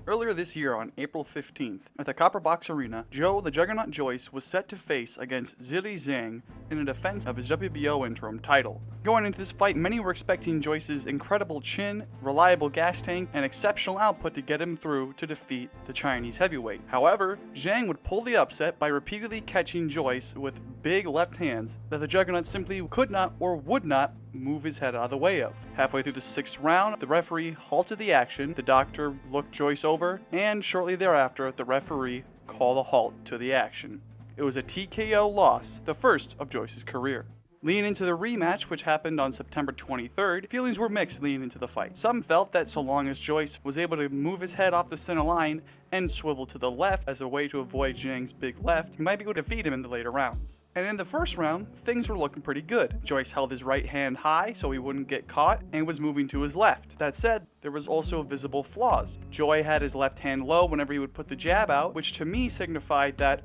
Earlier this year on April 15th, at the Copper Box Arena, Joe the Juggernaut Joyce was set to face against Zhang in a defense of his WBO Interim title. Going into this fight, many were expecting Joyce's incredible chin, reliable gas tank, and exceptional output to get him through to defeat the Chinese heavyweight. However, Zhang would pull the upset by repeatedly catching Joyce with big left hands that the Juggernaut simply could not or would not move his head out of the way of. Halfway through the 6th round, the referee halted the action, the doctor looked Joyce over, and shortly thereafter, the referee called a halt to the action. It was a TKO loss, the first of Joyce's career. Leading into the rematch, which happened on September 23rd, feelings were mixed leading into the fight. Some felt that so long as Joyce was able to move his head off the center line and swivel to the left as a way to avoid Zhang's big left, he might be able to defeat him in the later rounds. And in the first round, things were looking pretty good. Joyce held his right hand high so he wouldn't get caught and was moving to his left. That said, there was also visible flaws. Joy had his left hand low whenever he would put the jab out, which to me signified that,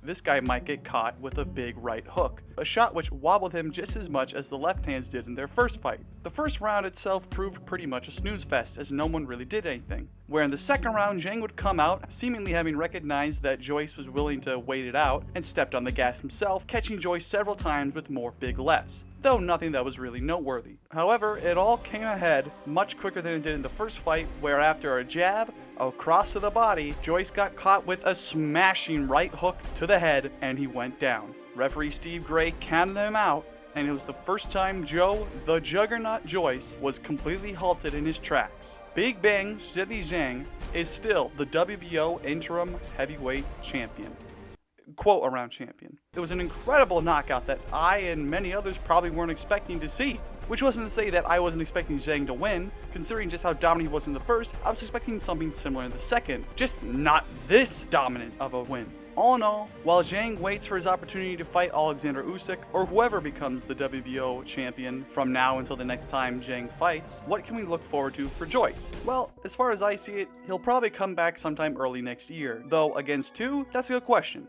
this guy might get caught with a big right hook, a shot which wobbled him just as much as the left hands did in their first fight. The first round itself proved pretty much a snooze fest as no one really did anything, where in the second round Zhang would come out, seemingly having recognized that Joyce was willing to wait it out, and stepped on the gas himself, catching Joyce several times with more big lefts, though nothing that was really noteworthy. However, it all came ahead much quicker than it did in the first fight, where after a jab, a cross to the body, Joyce got caught with a smashing right hook to the head, and he went down. Referee Steve Gray counted him out, and it was the first time Joe the Juggernaut Joyce was completely halted in his tracks. Big Bang Zhang is still the WBO Interim Heavyweight Champion. Quote around champion. It was an incredible knockout that I and many others probably weren't expecting to see. Which wasn't to say that I wasn't expecting Zhang to win. Considering just how dominant he was in the first, I was expecting something similar in the second. Just not this dominant of a win. All in all, while Zhang waits for his opportunity to fight Alexander Usyk, or whoever becomes the WBO champion from now until the next time Zhang fights, what can we look forward to for Joyce? Well, as far as I see it, he'll probably come back sometime early next year. Though, against who? That's a good question.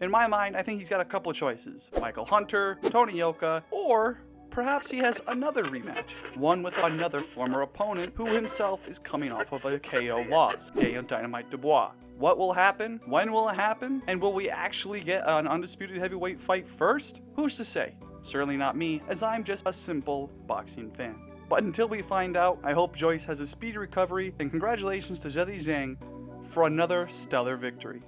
In my mind, I think he's got a couple of choices. Michael Hunter, Tony Yoka, or perhaps he has another rematch, one with another former opponent who himself is coming off of a KO loss, Daniel Dynamite Dubois. What will happen? When will it happen? And will we actually get an undisputed heavyweight fight first? Who's to say? Certainly not me, as I'm just a simple boxing fan. But until we find out, I hope Joyce has a speedy recovery, and congratulations to Zhilei for another stellar victory.